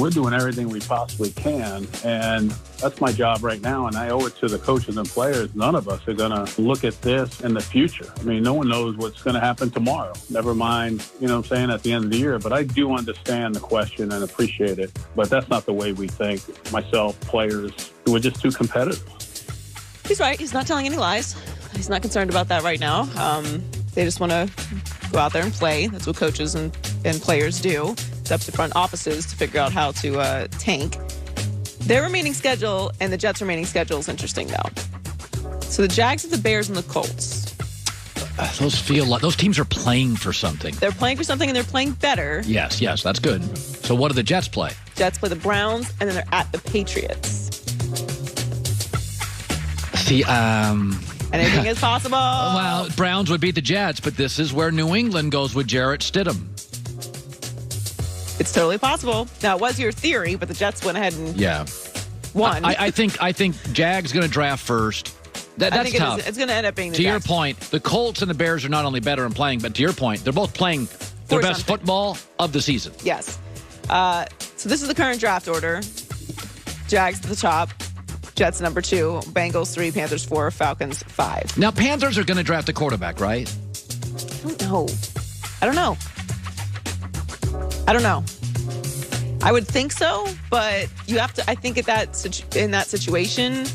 We're doing everything we possibly can, and that's my job right now, and I owe it to the coaches and players. None of us are going to look at this in the future. I mean, no one knows what's going to happen tomorrow. Never mind, what I'm saying, at the end of the year. But I do understand the question and appreciate it. But that's not the way we think. Myself, players, we're just too competitive. He's right. He's not telling any lies. He's not concerned about that right now. They just want to go out there and play. That's what coaches and players do. It's up to front offices to figure out how to tank. Their remaining schedule and the Jets' remaining schedule is interesting, though. So the Jags have the Bears and the Colts. Those feel like those teams are playing for something. They're playing for something, and they're playing better. Yes, that's good. So what do the Jets play? Jets play the Browns, and then they're at the Patriots. See, anything is possible. Well, Browns would beat the Jets, but this is where New England goes with Jarrett Stidham. It's totally possible. Now, it was your theory, but the Jets went ahead and won. I think Jag's going to draft first. That's tough. It's going to end up being the To Jets. your point, the Colts and the Bears are not only better in playing, but to your point, they're both playing their best football of the season. Yes. So this is the current draft order. Jags at the top. Jets number 2, Bengals 3, Panthers 4, Falcons 5. Now, Panthers are going to draft a quarterback, right? I don't know. I would think so, but you have to. I think in that situation,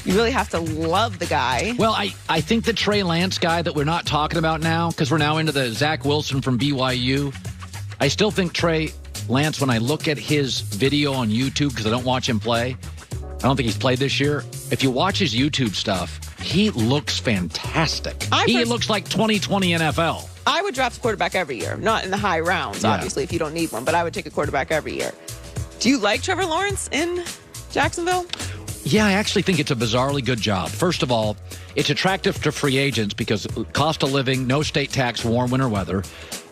you really have to love the guy. Well, I think the Trey Lance guy that we're not talking about now, because we're now into the Zach Wilson from BYU. I still think Trey Lance, when I look at his video on YouTube, because I don't watch him play, I don't think he's played this year. If you watch his YouTube stuff, he looks fantastic. He looks like 2020 NFL. I would draft a quarterback every year. Not in the high rounds, obviously, if you don't need one. But I would take a quarterback every year. Do you like Trevor Lawrence in Jacksonville? Yeah, I actually think it's a bizarrely good job. First of all, it's attractive to free agents because cost of living, no state tax, warm winter weather.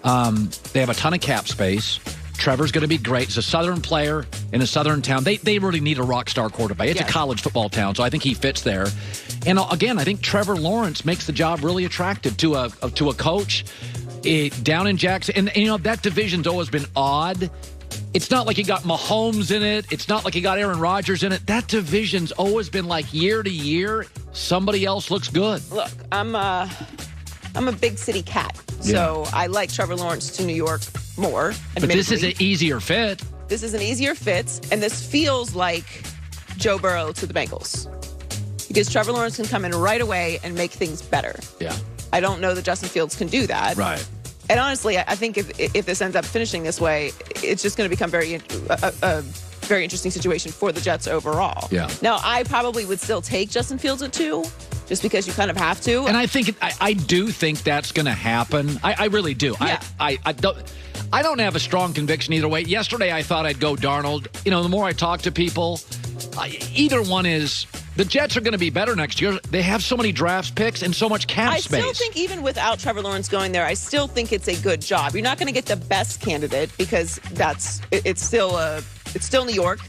They have a ton of cap space. Trevor's going to be great. He's a Southern player in a Southern town. They really need a rock star quarterback. It's a college football town, so I think he fits there. And again, I think Trevor Lawrence makes the job really attractive to a coach down in Jackson. And that division's always been odd. It's not like you got Mahomes in it. It's not like you got Aaron Rodgers in it. That division's always been like year to year, somebody else looks good. Look, I'm a big city cat, so I like Trevor Lawrence to New York more. But this is an easier fit. This is an easier fit, and this feels like Joe Burrow to the Bengals. Because Trevor Lawrence can come in right away and make things better. Yeah. I don't know that Justin Fields can do that. Right. And honestly, I think if this ends up finishing this way, it's just going to become a very interesting situation for the Jets overall. Yeah. Now, I probably would still take Justin Fields at 2, just because you kind of have to. And I do think that's going to happen. I really do. Yeah. I don't have a strong conviction either way. Yesterday, I thought I'd go Darnold. The more I talk to people, either one is. The Jets are going to be better next year. They have so many draft picks and so much cap space. I still think even without Trevor Lawrence going there, I still think it's a good job. You're not going to get the best candidate because it's still New York,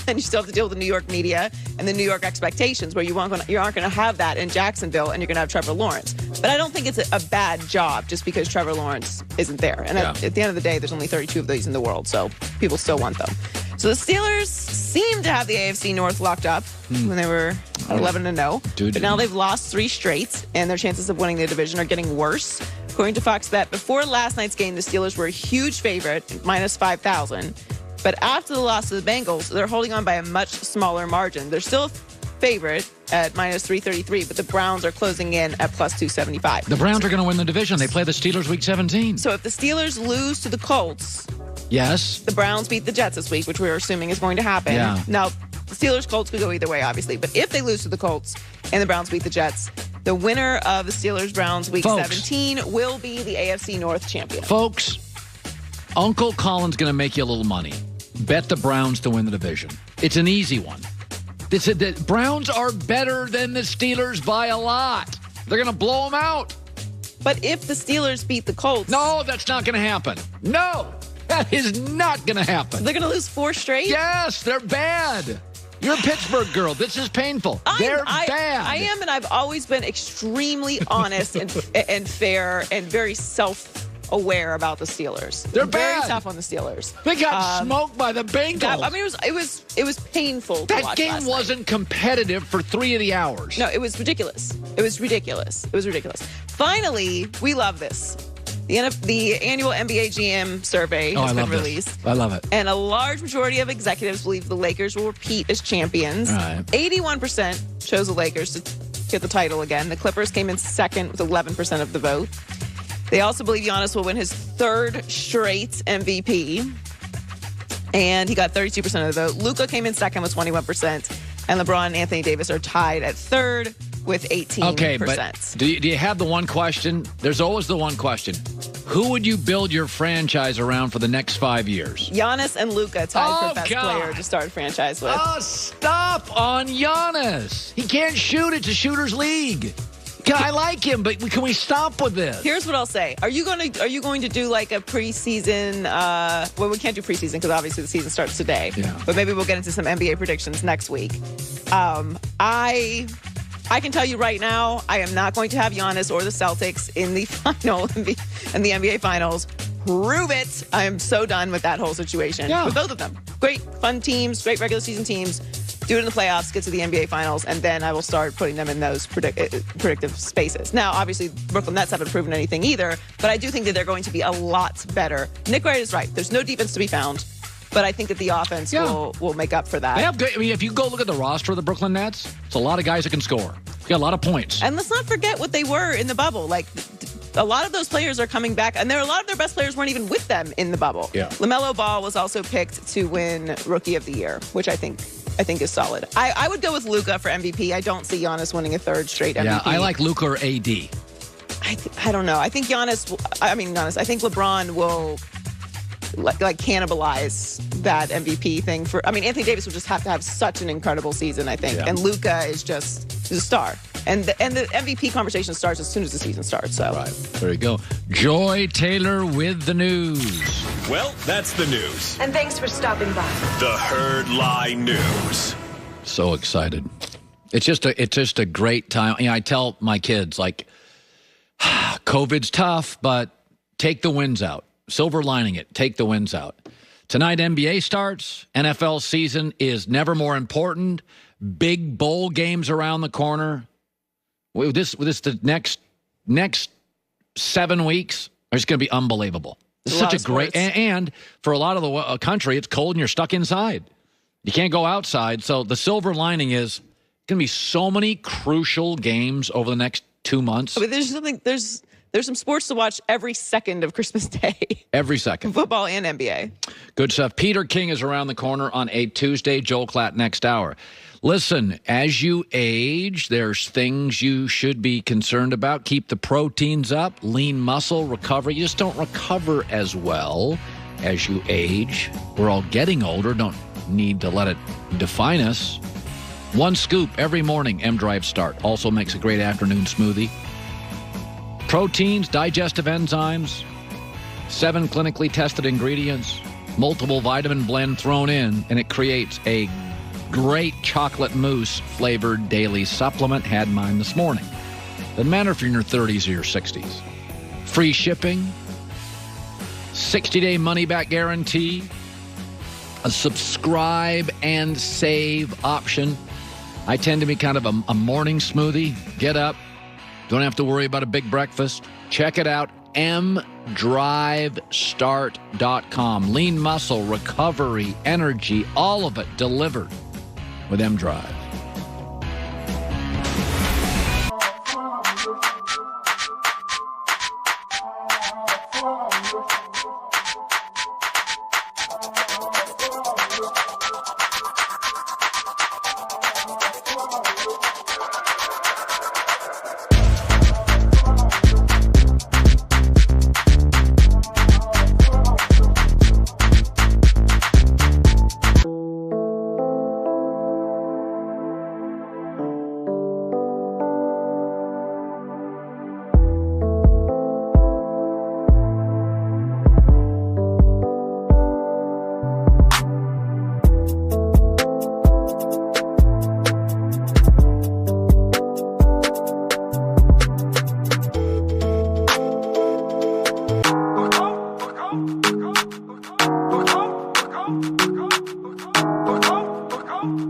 and you still have to deal with the New York media and the New York expectations, where you aren't going to have that in Jacksonville, and you're going to have Trevor Lawrence. But I don't think it's a bad job just because Trevor Lawrence isn't there. And at the end of the day, there's only 32 of these in the world, so people still want them. So the Steelers seem to have the AFC North locked up when they were 11-0. But now they've lost 3 straight, and their chances of winning the division are getting worse. According to Fox Bet, before last night's game, the Steelers were a huge favorite, minus 5,000. But after the loss to the Bengals, they're holding on by a much smaller margin. They're still a favorite at minus 333, but the Browns are closing in at plus 275. The Browns are going to win the division. They play the Steelers week 17. So if the Steelers lose to the Colts... Yes. The Browns beat the Jets this week, which we're assuming is going to happen. Yeah. Now, the Steelers-Colts could go either way, obviously. But if they lose to the Colts and the Browns beat the Jets, the winner of the Steelers-Browns week 17 will be the AFC North champion. Folks, Uncle Colin's going to make you a little money. Bet the Browns to win the division. It's an easy one. The Browns are better than the Steelers by a lot. They're going to blow them out. But if the Steelers beat the Colts... No, that's not going to happen. No. That is not going to happen. They're going to lose 4 straight? Yes, they're bad. You're a Pittsburgh girl. This is painful. They're bad. I am, and I've always been extremely honest and fair and very aware about the Steelers. They're very bad. tough on the Steelers. They got smoked by the Bengals. It was painful to watch. That game wasn't competitive for 3 of the hours. No, it was ridiculous. It was ridiculous. Finally, we love this. The annual NBA GM survey has been released. I love it. And a large majority of executives believe the Lakers will repeat as champions. Right. 81% chose the Lakers to get the title again. The Clippers came in second with 11% of the vote. They also believe Giannis will win his 3rd straight MVP. And he got 32% of the vote. Luka came in second with 21%. And LeBron and Anthony Davis are tied at 3rd with 18%. Okay, but do you have the one question? There's always the one question. Who would you build your franchise around for the next 5 years? Giannis and Luka tied for best player to start a franchise with. Oh, stop on Giannis. He can't shoot. It's a shooter's league. I like him, but can we stop with this? Here's what I'll say. Are you going to do like a preseason? Well, we can't do preseason because obviously the season starts today. Yeah. But maybe we'll get into some NBA predictions next week. I can tell you right now, I am not going to have Giannis or the Celtics in the final in the NBA Finals. Prove it. I am so done with that whole situation. Yeah. With both of them. Great, fun teams, great regular season teams. Do it in the playoffs, get to the NBA Finals, and then I will start putting them in those predictive spaces. Now, obviously, Brooklyn Nets haven't proven anything either, but I do think that they're going to be a lot better. Nick Wright is right. There's no defense to be found, but I think that the offense will make up for that. They have good, if you go look at the roster of the Brooklyn Nets, it's a lot of guys that can score. You got a lot of points. And let's not forget what they were in the bubble. Like, a lot of those players are coming back, and a lot of their best players weren't even with them in the bubble. Yeah. LaMelo Ball was also picked to win Rookie of the Year, which I think is solid. I would go with Luka for MVP. I don't see Giannis winning a 3rd straight MVP. Yeah, I like Luka or AD. I don't know. I think I think LeBron will like cannibalize that MVP thing Anthony Davis will just have to have such an incredible season, I think. Yeah. And Luka is a star. And the MVP conversation starts as soon as the season starts. So Right. There you go. Joy Taylor with the news. Well, that's the news. And thanks for stopping by. The Herd Lie News. So excited. It's just a great time. I tell my kids, like, COVID's tough, but take the wins out. Silver lining it. Take the wins out. Tonight, NBA starts. NFL season is never more important. Big bowl games around the corner. The next 7 weeks are just going to be unbelievable. It's such a great, and for a lot of the country, it's cold and you're stuck inside. You can't go outside. So the silver lining is going to be so many crucial games over the next 2 months. I mean, there's some sports to watch every second of Christmas Day. Every second. Football and NBA. Good stuff. Peter King is around the corner on a Tuesday. Joel Klatt next hour. Listen, as you age, there's things you should be concerned about. Keep the proteins up, lean muscle recovery. You just don't recover as well as you age. We're all getting older. Don't need to let it define us. 1 scoop every morning, M-Drive Start. Also makes a great afternoon smoothie. Proteins, digestive enzymes, 7 clinically tested ingredients, multiple vitamin blend thrown in, and it creates a great chocolate mousse flavored daily supplement. Had mine this morning. Doesn't matter if you're in your 30s or your 60s. Free shipping, 60-day money-back guarantee, a subscribe and save option. I tend to be kind of a morning smoothie. Get up. Don't have to worry about a big breakfast. Check it out. mdrivestart.com. Lean muscle, recovery, energy, all of it delivered with M-Drive. go.